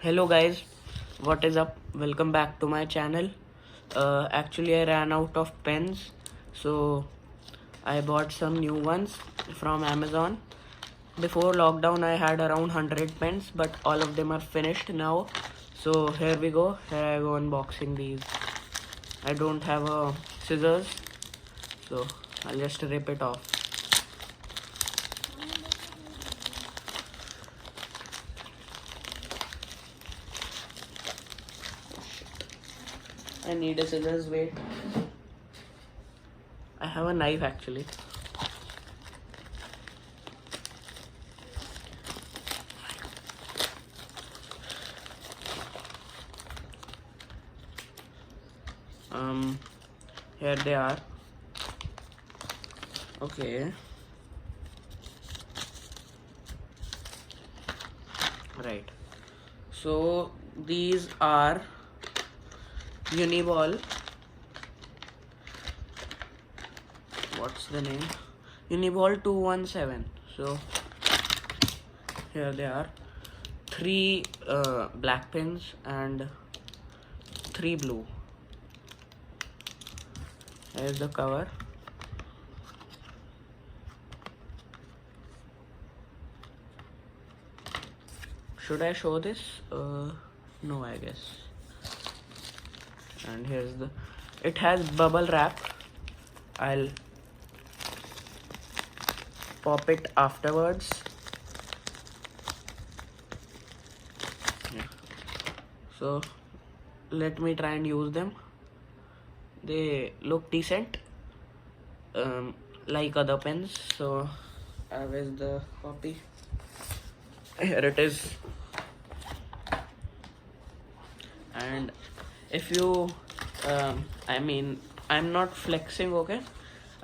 Hello guys, what is up? Welcome back to my channel. Actually I ran out of pens, so I bought some new ones from Amazon. Before lockdown I had around 100 pens, but all of them are finished now. So here we go. Here I go unboxing these. I don't have a scissors, so I'll just rip it off. I need a scissors, wait. I have a knife actually. Here they are. Okay. Right. So these are Uniball. What's the name? Uniball 217. So here they are. 3 black pens and 3 blue. Here's the cover. Should I show this? No, I guess. And here's the. It has bubble wrap. I'll pop it afterwards. Yeah. So let me try and use them. They look decent, like other pens. So where's the copy? Here it is. And if you I'm not flexing, okay?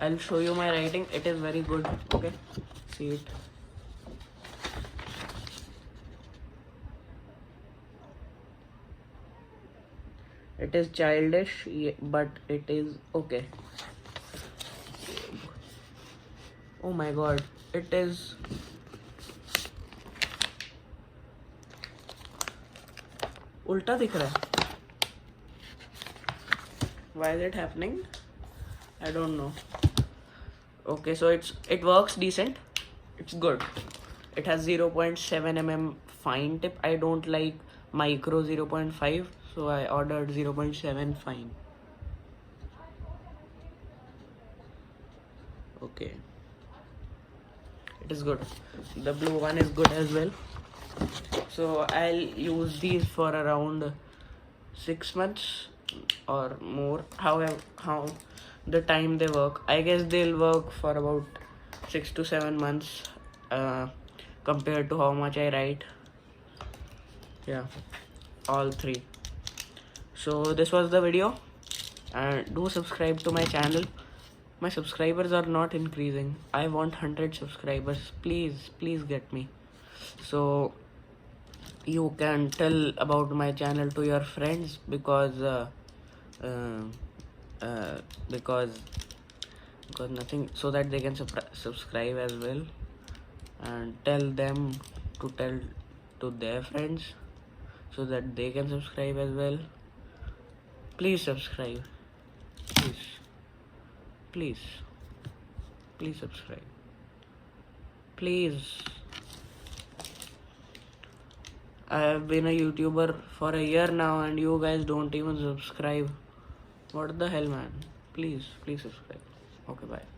I'll show you my writing. It is very good, okay? See it. It is childish, but it is okay. Oh my god, it is. उल्टा दिख रहा है. Why is it happening? I don't know. Okay, so it works decent. It's good. It has 0.7 mm fine tip. I don't like micro 0.5, so I ordered 0.7 fine. Okay, it is good. The blue one is good as well. So I'll use these for around 6 months or more, how the time they work. I guess they'll work for about 6 to 7 months, compared to how much I write. Yeah, all 3. So this was the video, and do subscribe to my channel. My subscribers are not increasing. I want 100 subscribers. Please get me. So you can tell about my channel to your friends, because because nothing, so that they can subscribe as well, and tell them to tell to their friends so that they can subscribe as well. Please subscribe. Please subscribe. Please. I have been a YouTuber for a year now and you guys don't even subscribe. What the hell, man? Please subscribe. Okay, bye.